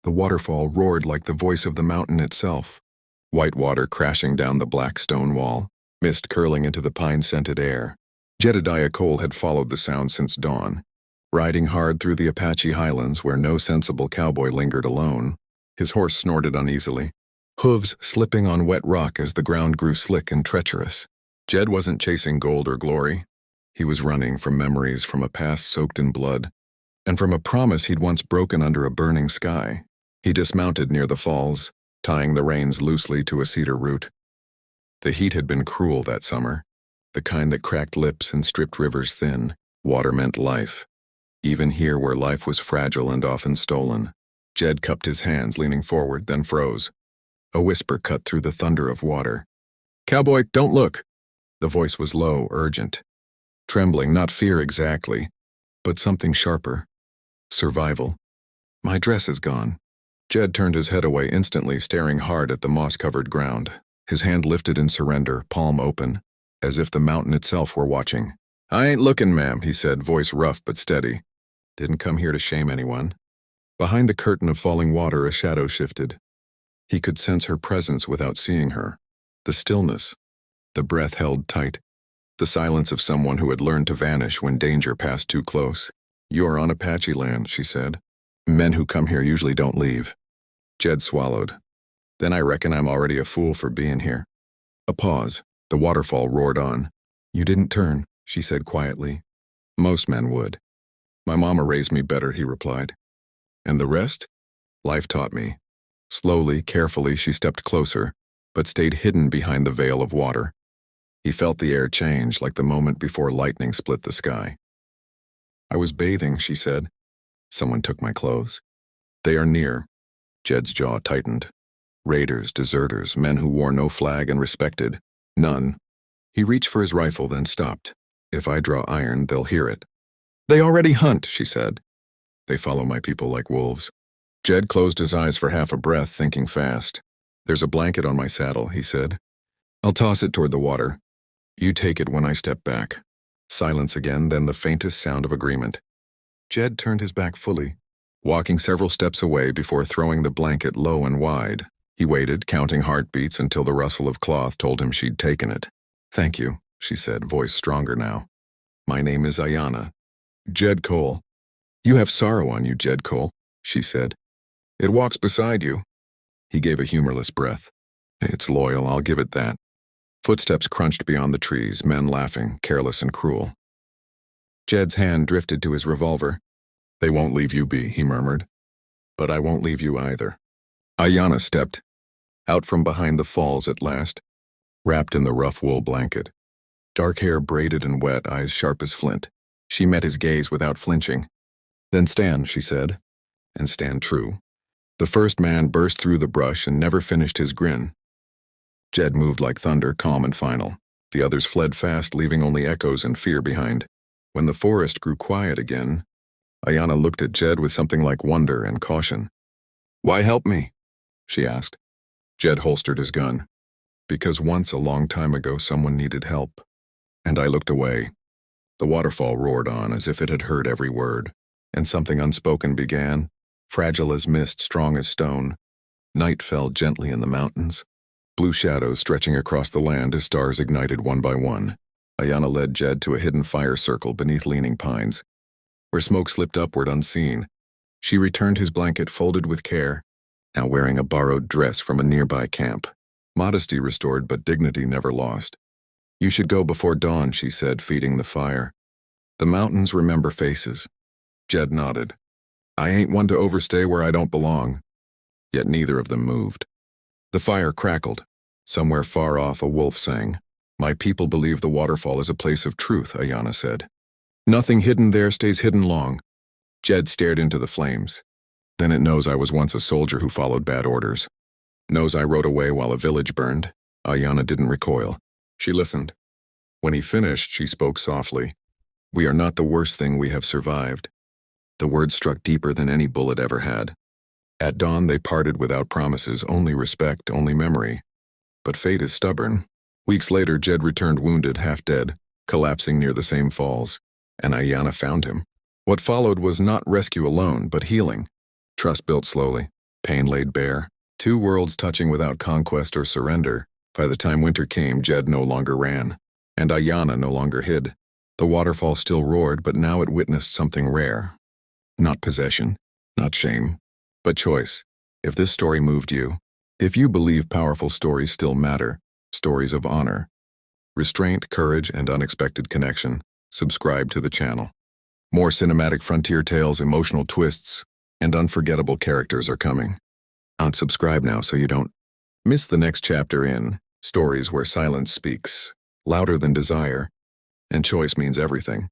The waterfall roared like the voice of the mountain itself. White water crashing down the black stone wall, mist curling into the pine-scented air. Jedediah Cole had followed the sound since dawn, riding hard through the Apache highlands where no sensible cowboy lingered alone. His horse snorted uneasily, hooves slipping on wet rock as the ground grew slick and treacherous. Jed wasn't chasing gold or glory. He was running from memories from a past soaked in blood, and from a promise he'd once broken under a burning sky. He dismounted near the falls, tying the reins loosely to a cedar root. The heat had been cruel that summer, the kind that cracked lips and stripped rivers thin. Water meant life, even here where life was fragile and often stolen. Jed cupped his hands, leaning forward, then froze. A whisper cut through the thunder of water. "Cowboy, don't look!" The voice was low, urgent. Trembling, not fear exactly, but something sharper. Survival. "My dress is gone." Jed turned his head away instantly, staring hard at the moss-covered ground. His hand lifted in surrender, palm open, as if the mountain itself were watching. "I ain't looking, ma'am," he said, voice rough but steady. "Didn't come here to shame anyone." Behind the curtain of falling water, a shadow shifted. He could sense her presence without seeing her. The stillness, the breath held tight, the silence of someone who had learned to vanish when danger passed too close. "You are on Apache land," she said. "Men who come here usually don't leave." Jed swallowed. "Then I reckon I'm already a fool for being here." A pause. The waterfall roared on. "You didn't turn," she said quietly. "Most men would." "My mama raised me better," he replied. "And the rest?" "Life taught me." Slowly, carefully, she stepped closer, but stayed hidden behind the veil of water. He felt the air change, like the moment before lightning split the sky. "I was bathing," she said. "Someone took my clothes." "They are near." Jed's jaw tightened. Raiders, deserters, men who wore no flag and respected. None. He reached for his rifle, then stopped. "If I draw iron, they'll hear it." "They already hunt," she said. "They follow my people like wolves." Jed closed his eyes for half a breath, thinking fast. "There's a blanket on my saddle," he said. "I'll toss it toward the water. You take it when I step back." Silence again, then the faintest sound of agreement. Jed turned his back fully, walking several steps away before throwing the blanket low and wide. He waited, counting heartbeats until the rustle of cloth told him she'd taken it. "Thank you," she said, voice stronger now. "My name is Ayanna. Jed Cole." "You have sorrow on you, Jed Cole," she said. "It walks beside you." He gave a humorless breath. "It's loyal, I'll give it that." Footsteps crunched beyond the trees, men laughing, careless and cruel. Jed's hand drifted to his revolver. "They won't leave you be," he murmured. "But I won't leave you either." Ayanna stepped out from behind the falls at last, wrapped in the rough wool blanket. Dark hair braided and wet, eyes sharp as flint. She met his gaze without flinching. "Then stand," she said, "and stand true." The first man burst through the brush and never finished his grin. Jed moved like thunder, calm and final. The others fled fast, leaving only echoes and fear behind. When the forest grew quiet again, Ayanna looked at Jed with something like wonder and caution. "Why help me?" she asked. Jed holstered his gun. "Because once, a long time ago, someone needed help. And I looked away." The waterfall roared on as if it had heard every word, and something unspoken began, fragile as mist, strong as stone. Night fell gently in the mountains, blue shadows stretching across the land as stars ignited one by one. Ayanna led Jed to a hidden fire circle beneath leaning pines, where smoke slipped upward unseen. She returned his blanket folded with care, now wearing a borrowed dress from a nearby camp. Modesty restored, but dignity never lost. "You should go before dawn," she said, feeding the fire. "The mountains remember faces." Jed nodded. "I ain't one to overstay where I don't belong." Yet neither of them moved. The fire crackled. Somewhere far off, a wolf sang. "My people believe the waterfall is a place of truth," Ayanna said. "Nothing hidden there stays hidden long." Jed stared into the flames. "Then it knows I was once a soldier who followed bad orders. Knows I rode away while a village burned." Ayanna didn't recoil. She listened. When he finished, she spoke softly. "We are not the worst thing we have survived." The words struck deeper than any bullet ever had. At dawn they parted without promises, only respect, only memory. But fate is stubborn. Weeks later, Jed returned wounded, half dead, collapsing near the same falls, and Ayanna found him. What followed was not rescue alone, but healing. Trust built slowly. Pain laid bare. Two worlds touching without conquest or surrender. By the time winter came, Jed no longer ran, and Ayana no longer hid. The waterfall still roared, but now it witnessed something rare. Not possession, not shame, but choice. If this story moved you, if you believe powerful stories still matter, stories of honor, restraint, courage, and unexpected connection, subscribe to the channel. More cinematic frontier tales, emotional twists, and unforgettable characters are coming. Unsubscribe now so you don't miss the next chapter in Stories Where Silence Speaks, Louder Than Desire, and Choice Means Everything.